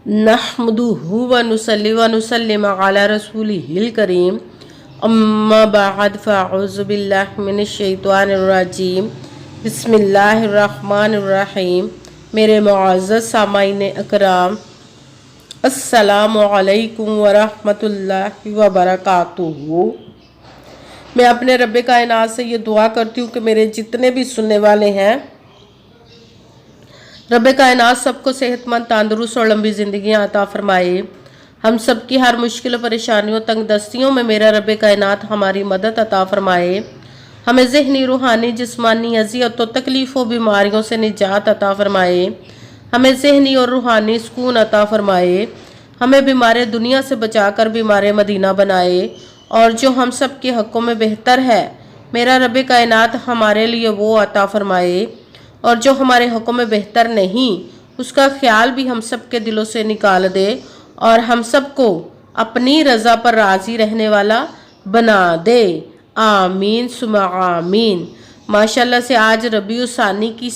नहमदुहु व नुसल्ली व नुसल्लिम अला रसूलिहिल करीम अम्मा बाद फ़अऊज़ु बिल्लाहि मिनश शैतानिर रजीम बिस्मिल्लाहिर रहमानिर रहीम। मेरे मुअज़्ज़ज़ सामाईन अकराम, अस्सलामु अलैकुम व रहमतुल्लाहि व बरकातुहू। मैं अपने रब्बे कायनात से ये दुआ करती हूँ कि मेरे जितने भी सुनने वाले हैं, रब्बे कायनात सबको सेहतमंद, तंदुरुस्त और लंबी ज़िंदगियाँ अता फरमाए। हम सब की हर मुश्किल, परेशानियों, तंग दस्तियों में मेरा रब्बे कायनात हमारी मदद अता फरमाए। हमें ज़हनी, रूहानी, जिस्मानी अज़ियत और तकलीफ़ों, बीमारियों से निजात अता फरमाए। हमें ज़हनी और रूहानी सुकून अता फरमाए। हमें बीमार दुनिया से बचाकर बीमार मदीना बनाए, और जो हम सब के हक़ों में बेहतर है मेरा रब्बे कायनात हमारे लिए वो अता फरमाए, और जो हमारे हक़ों में बेहतर नहीं उसका ख्याल भी हम सब के दिलों से निकाल दे, और हम सबको अपनी रज़ा पर राज़ी रहने वाला बना दे। आमीन सुमा आमीन। माशाल्लाह से आज रबीउल सानी की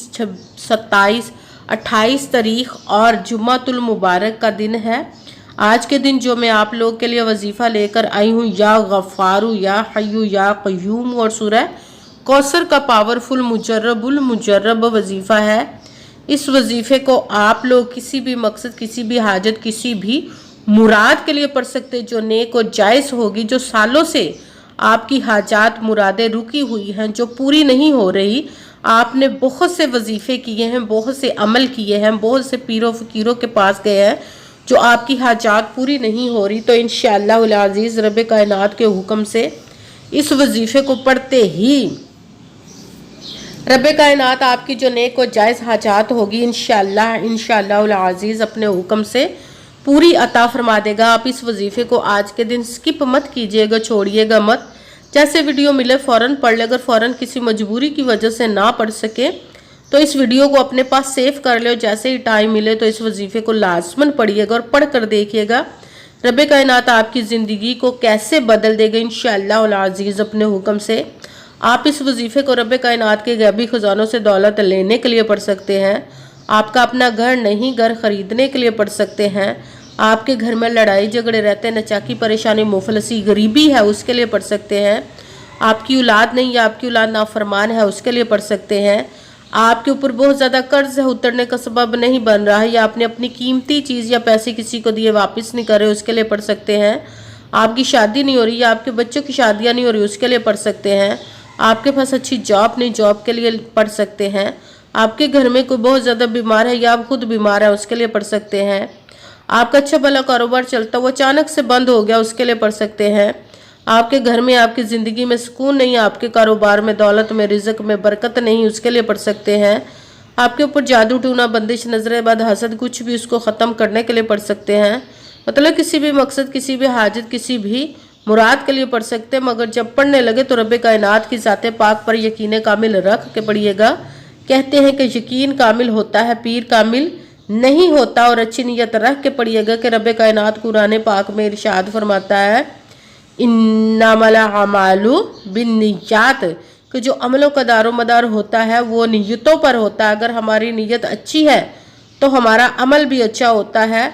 28 तारीख और जुम्मतुल मुबारक का दिन है। आज के दिन जो मैं आप लोग के लिए वजीफ़ा लेकर आई हूँ, या गफ़ारू या हय्यू या क़य्यूम, और सूरह कौसर का पावरफुल मुजर्रब वजीफ़ा है। इस वजीफ़े को आप लोग किसी भी मकसद, किसी भी हाजत, किसी भी मुराद के लिए पढ़ सकते, जो नेक और जायज़ होगी, जो सालों से आपकी हाजात, मुरादें रुकी हुई हैं, जो पूरी नहीं हो रही। आपने बहुत से वजीफ़े किए हैं, बहुत से अमल किए हैं, बहुत से पीरों फ़कीरों के पास गए हैं, जो आपकी हाजात पूरी नहीं हो रही। तो इंशाअल्लाह अज़ीज़ रब्बे कायनात के हुक्म से इस वजीफ़े को पढ़ते ही रब्बे कायनात आपकी जो नेक और जायज़ हाजात होगी इंशाअल्लाह अज़ीज़ अपने हुक्म से पूरी अता फरमा देगा। आप इस वजीफ़े को आज के दिन स्किप मत कीजिएगा, छोड़िएगा मत। जैसे वीडियो मिले फ़ौरन पढ़ ले। अगर फ़ौरन किसी मजबूरी की वजह से ना पढ़ सके तो इस वीडियो को अपने पास सेव कर ले, जैसे ही टाइम मिले तो इस वजीफ़े को लाजमन पढ़िएगा और पढ़ कर देखिएगा रब्बे कायनात आपकी ज़िंदगी को कैसे बदल देगा इंशाअल्लाह अज़ीज़ अपने हुक्म से। आप इस वजीफ़े को रब्बे कायनात के गैबी ख़जानों से दौलत लेने के लिए पढ़ सकते हैं। आपका अपना घर नहीं, घर ख़रीदने के लिए पढ़ सकते हैं। आपके घर में लड़ाई झगड़े रहते हैं, नचाकी, परेशानी, मुफलसी, गरीबी है, उसके लिए पढ़ सकते हैं। आपकी औलाद नहीं या आपकी औलाद नाफरमान है, उसके लिए पढ़ सकते हैं। आपके ऊपर बहुत ज़्यादा कर्ज है, उतरने का सबब नहीं बन रहा है, या आपने अपनी कीमती चीज़ या पैसे किसी को दिए वापस नहीं करे, उसके लिए पढ़ सकते हैं। आपकी शादी नहीं हो रही या आपके बच्चों की शादियाँ नहीं हो रही, उसके लिए पढ़ सकते हैं। आपके पास अच्छी जॉब नहीं, जॉब के लिए पढ़ सकते हैं। आपके घर में कोई बहुत ज़्यादा बीमार है या आप खुद बीमार है, उसके लिए पढ़ सकते हैं। आपका अच्छा भला कारोबार चलता वो अचानक से बंद हो गया, उसके लिए पढ़ सकते हैं। आपके घर में, आपकी ज़िंदगी में सुकून नहीं, आपके कारोबार में, दौलत में, रिज़्क में बरकत नहीं, उसके लिए पढ़ सकते हैं। आपके ऊपर जादू टूना, बंदिश, नजर बद, हसद, कुछ भी, उसको ख़त्म करने के लिए पढ़ सकते हैं। मतलब किसी भी मकसद, किसी भी हाजत, किसी भी मुराद के लिए पढ़ सकते हैं। मगर जब पढ़ने लगे तो रब्बे कायनात की ज़ाते पाक पर यकीन कामिल रख के पढ़िएगा। कहते हैं कि यकीन कामिल होता है, पीर कामिल नहीं होता। और अच्छी नीयत रख के पढ़िएगा कि रब्बे कायनात कुरान पाक में इरशाद फरमाता है, इन्नमल अमालु बिन्नियात, कि जो अमलों का दारो मदार होता है वो नीयतों पर होता है। अगर हमारी नीयत अच्छी है तो हमारा अमल भी अच्छा होता है,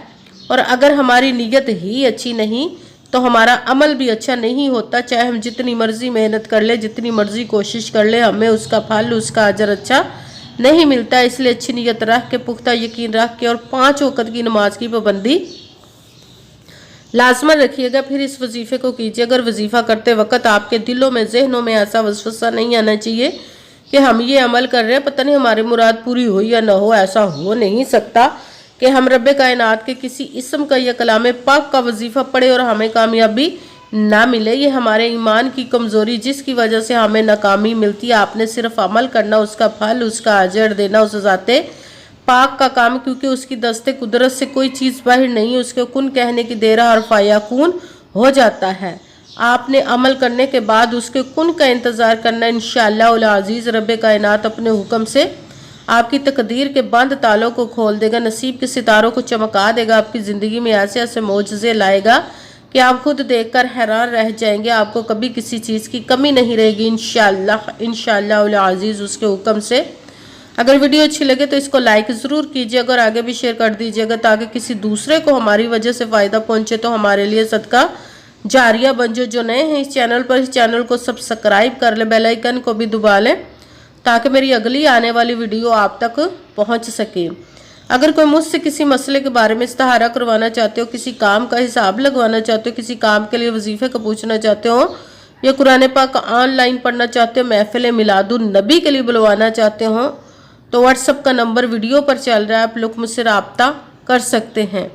और अगर हमारी नीयत ही अच्छी नहीं तो हमारा अमल भी अच्छा नहीं होता। चाहे हम जितनी मर्जी मेहनत कर ले, जितनी मर्जी कोशिश कर ले, हमें उसका फल, उसका अजर अच्छा नहीं मिलता। इसलिए अच्छी नीयत रख के, पुख्ता यकीन रख के, और 5 वक़्त की नमाज की पाबंदी लाजमन रखिएगा। फिर इस वजीफ़े को कीजिए। अगर वजीफ़ा करते वक्त आपके दिलों में, जहनों में ऐसा वसवसा नहीं आना चाहिए कि हम ये अमल कर रहे हैं, पता नहीं हमारी मुराद पूरी हो या ना हो। ऐसा हो नहीं सकता कि हम रब्बे कायनात के किसी इस्म का या कलाम पाक का वजीफ़ा पढ़े और हमें कामयाबी ना मिले। ये हमारे ईमान की कमज़ोरी, जिसकी वजह से हमें नाकामी मिलती है। आपने सिर्फ अमल करना, उसका फल, उसका अजर देना उस ज़ाते पाक का काम, क्योंकि उसकी दस्ते कुदरत से कोई चीज़ बाहर नहीं, उसके कुन कहने की देर और फायाकून हो जाता है। आपने अमल करने के बाद उसके कुन का इंतज़ार करना। इंशाअल्लाह अज़ीज़ रब्बे कायनात अपने हुक्म से आपकी तकदीर के बंद तालों को खोल देगा, नसीब के सितारों को चमका देगा, आपकी ज़िंदगी में ऐसे ऐसे मोजज़े लाएगा कि आप खुद देखकर हैरान रह जाएंगे। आपको कभी किसी चीज़ की कमी नहीं रहेगी इंशाअल्लाह अज़ीज़ उसके हुक्म से। अगर वीडियो अच्छी लगे तो इसको लाइक ज़रूर कीजिएगा और आगे भी शेयर कर दीजिएगा ताकि किसी दूसरे को हमारी वजह से फ़ायदा पहुंचे, तो हमारे लिए सदका जारिया बन। जो नए हैं इस चैनल पर, इस चैनल को सब्सक्राइब कर ले, बेल आइकन को भी दबा लें ताकि मेरी अगली आने वाली वीडियो आप तक पहुंच सके। अगर कोई मुझसे किसी मसले के बारे में इस्तिहारा करवाना चाहते हो, किसी काम का हिसाब लगवाना चाहते हो, किसी काम के लिए वजीफे को पूछना चाहते हो, या कुरान पाक ऑनलाइन पढ़ना चाहते हो, महफिल मिलादुन नबी के लिए बुलवाना चाहते हो, तो व्हाट्सएप का नंबर वीडियो पर चल रहा है, आप लोग मुझसे रब्ता कर सकते हैं।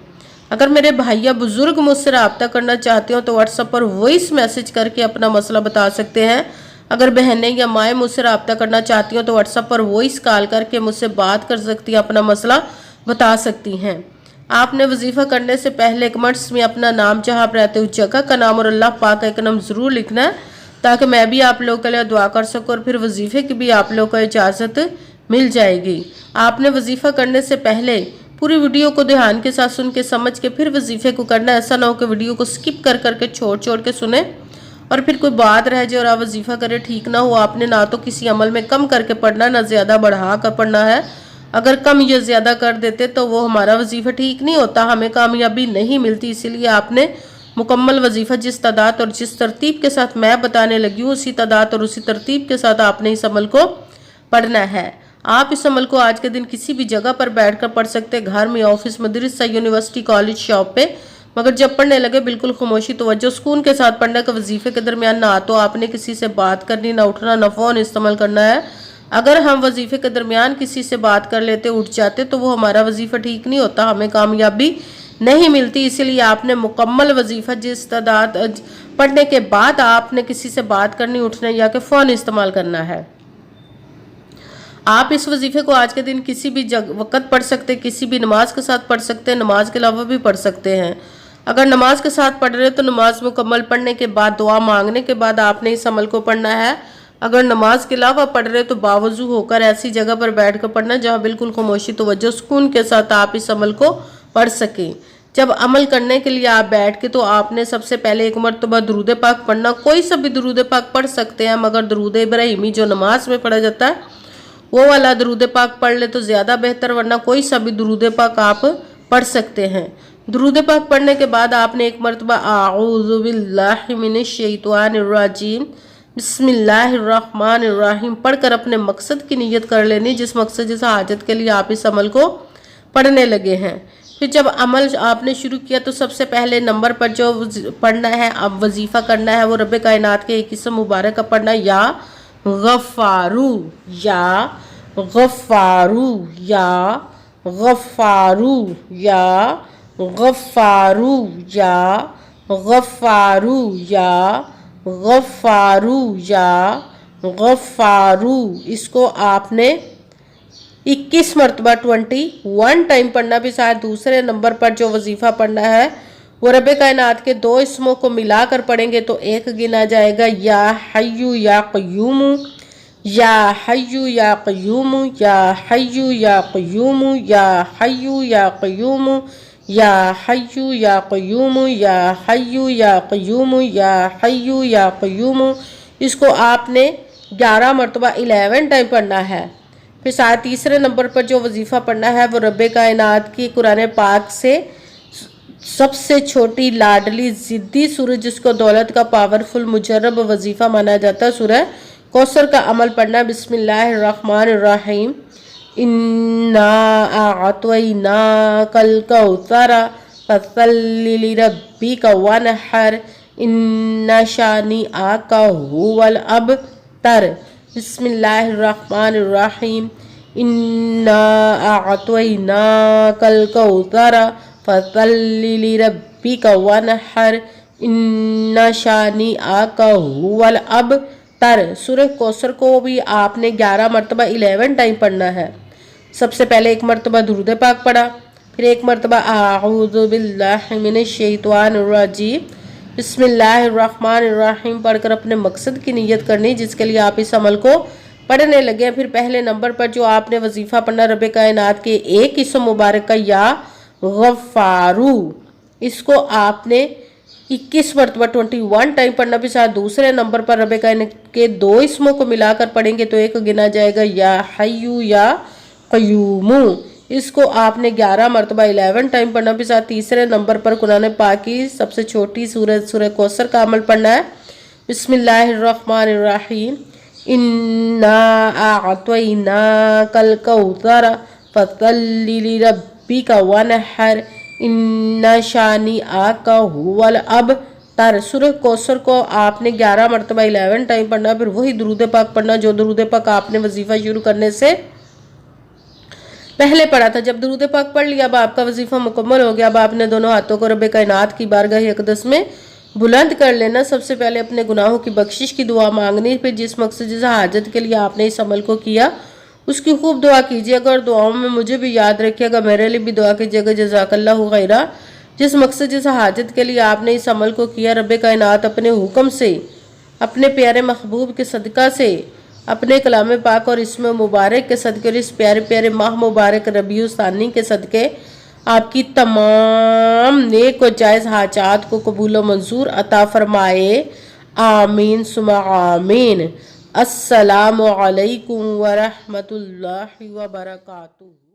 अगर मेरे भाई या बुजुर्ग मुझसे रब्ता करना चाहते हो तो व्हाट्सएप पर वॉइस मैसेज करके अपना मसला बता सकते हैं। अगर बहनें या माएँ मुझसे रब्ता करना चाहती हो तो व्हाट्सएप पर वॉइस कॉल करके मुझसे बात कर सकती हैं, अपना मसला बता सकती हैं। आपने वजीफा करने से पहले कमेंट्स में अपना नाम, जहाँ आप रहते हो जगह का नाम और अल्लाह पाक का एक नाम ज़रूर लिखना है ताकि मैं भी आप लोगों के लिए दुआ कर सकूँ और फिर वजीफे की भी आप लोगों को इजाज़त मिल जाएगी। आपने वजीफा करने से पहले पूरी वीडियो को ध्यान के साथ सुन के समझ के फिर वजीफे को करना। ऐसा ना हो कि वीडियो को स्किप कर करके छोड़ के सुने और फिर कोई बात रह जाए और आप वजीफा करें, ठीक ना हो। आपने ना तो किसी अमल में कम करके पढ़ना, ना ज़्यादा बढ़ा कर पढ़ना है। अगर कम या ज़्यादा कर देते तो वो हमारा वजीफा ठीक नहीं होता, हमें कामयाबी नहीं मिलती। इसीलिए आपने मुकम्मल वजीफा जिस तादाद और जिस तरतीब के साथ मैं बताने लगी हूँ, उसी तादाद और उसी तरतीब के साथ आपने इस अमल को पढ़ना है। आप इस अमल को आज के दिन किसी भी जगह पर बैठकर पढ़ सकते हैं, घर में, ऑफिस, मदरसा, यूनिवर्सिटी, कॉलेज, शॉप पे। मगर जब पढ़ने लगे बिल्कुल खामोशी, तवज्जो, सुकून के साथ पढ़ने का। वजीफे के दरमियान ना तो आपने किसी से बात करनी, ना उठना, ना फ़ोन इस्तेमाल करना है। अगर हम वजीफे के दरमियान किसी से बात कर लेते, उठ जाते, तो वो हमारा वजीफा ठीक नहीं होता, हमें कामयाबी नहीं मिलती। इसीलिए आपने मुकम्मल वजीफा जिस तादाद पढ़ने के बाद आपने किसी से बात करनी, उठना या कि फ़ोन इस्तेमाल करना है। आप इस वजीफे को आज के दिन किसी भी वक़्त पढ़ सकते हैं, किसी भी नमाज के साथ पढ़ सकते हैं, नमाज के अलावा भी पढ़ सकते हैं। अगर नमाज के साथ पढ़ रहे तो नमाज मुकम्मल पढ़ने के बाद, दुआ मांगने के बाद आपने इस अमल को पढ़ना है। अगर नमाज के अलावा पढ़ रहे तो बावजू होकर ऐसी जगह पर बैठ कर पढ़ना जहाँ बिल्कुल खामोशी, तवज्जो, सुकून के साथ आप इस अमल को पढ़ सकें। जब अमल करने के लिए आप बैठ के तो आपने सबसे पहले एक मरतबा दुरूद पाक पढ़ना। कोई सा भी दुरूद पाक पढ़ सकते हैं, मगर दुरूद इब्राहिमी जो नमाज में पढ़ा जाता है वो वाला दुरूद पाक पढ़ ले तो ज़्यादा बेहतर, वरना कोई सा भी दुरूद पाक आप पढ़ सकते हैं। दुरूद पाक पढ़ने के बाद आपने एक मरतबा आऊज़ु बिल्लाहि मिनश शैतानिर राजीम बिस्मिल्लाहिर्रहमानिर्रहीम पढ़कर अपने मकसद की नीयत कर लेनी, जिस मकसद, जिस हाजत के लिए आप इस अमल को पढ़ने लगे हैं। फिर जब अमल आपने शुरू किया तो सबसे पहले नंबर पर जो पढ़ना है, अब वजीफ़ा करना है, वो रब कायनात के एक इस्म मुबारक का पढ़ना, या गफ़ारू, या गफ़ारू, या गफ़ारू, या गफ़ारू, या गफ़ारू, या गफ़ारू, या गफ़ारू। इसको आपने 21 मरतबा 21 टाइम पढ़ना भी। साथ दूसरे नंबर पर जो वजीफ़ा पढ़ना है वो रब कायनात के 2 इसमों को मिलाकर पढ़ेंगे तो एक गिना जाएगा, या हय्यू या क़य्यूम, या हय्यू या क़य्यूम, या हय्यू या क़य्यूम, या हय्यू या क़य्यूम, या हय्यू या क़य्यूम, या हय्यू या क़य्यूम, या हय्यू या क़य्यूम। इसको आपने 11 मरतबा 11 टाइम पढ़ना है। फिर साथ तीसरे नंबर पर जो वजीफ़ा पढ़ना है वो रब कायनात की कुरान पाक से सबसे छोटी, लाडली, ज़िद्दी सूरज, जिसको दौलत का पावरफुल मुजर्रब वजीफ़ा माना जाता है, सूरह कौसर का अमल पढ़ना। बिस्मिल्लाहिर्रहमानिर्रहीम इन्ना अअतैनाकल कौसर फसल्लि लिरब्बिका वनहर इन्ना शानिअका हुवल अबतर। बिस्मिल्लाहिर्रहमानिर्रहीम इन्ना अअतैनाकल कौसर फसल्लि लिरब्बिका वनहर इन्ना शानिअका हुवल अबतर। सूरह कौसर को भी आपने 11 मरतबा 11 टाइम पढ़ना है। सबसे पहले एक मरतबा दुरूद पाक पढ़ा, फिर एक मरतबा आऊज़ु बिल्लाहि मिनश शैतानिर रजीम बिस्मिल्लाहिर्रहमानिर्रहीम पढ़कर अपने मकसद की नीयत करनी, जिसके लिए आप इस अमल को पढ़ने लगे। फिर पहले नंबर पर जो आपने वजीफ़ा पढ़ना, रब कायनात के एक इस्म मुबारक का, या गफ़ारू, इसको आपने 21 मरतबा 21 टाइम पढ़ना भी साथ दूसरे नंबर पर रब कायनात के 2 इसमों को मिलाकर पढ़ेंगे तो एक गिना जाएगा या हय्यू या क़य्यूमू। इसको आपने 11 मरतबा 11 टाइम पढ़ना भी साथ तीसरे नंबर पर कुरान पाक की सबसे छोटी सूरह कौसर का अमल पढ़ना है। बिस्मिल्लाहिर्रहमानिर्रहीम। इन्ना अअतैनाकल कौसर फसल्लि लिरब्बिका वनहर इन्ना शानिआका हुवल अबतर। सूरह कौसर को आपने 11 मरतबा 11 टाइम पढ़ना, फिर वही दुरूद पाक पढ़ना जो दुरूद पाक आपने वजीफा शुरू करने से पहले पढ़ा था। जब दुरूद पाक पढ़ लिया, अब आपका वजीफा मुकम्मल हो गया। अब आपने दोनों हाथों को रब कायनात की बारगाह अक़दस में बुलंद कर लेना। सबसे पहले अपने गुनाहों की बख्शिश की दुआ मांगनी, फिर जिस मकसद जिस हाजत के लिए आपने इस अमल को किया उसकी खूब दुआ कीजिएगा और दुआओं में मुझे भी याद रखिएगा, मेरे लिए भी दुआ कीजिएगा। जज़ाकल्लाहु खैरा। जिस मकसद जिस हाजत के लिए आपने इस अमल को किया, रब कायनात अपने हुक्म से, अपने प्यारे महबूब के सदका से, अपने कलाम पाक और इसमें मुबारक के सदके और इस प्यारे प्यारे माह मुबारक रबीउल सानी के सदके आपकी तमाम नेक और जायज़ हाजात को कबूल व मंजूर अता फरमाए। आमीन सुमा आमीन। अस्सलामु अलैकुम व रहमतुल्लाहि व बरकातुहू।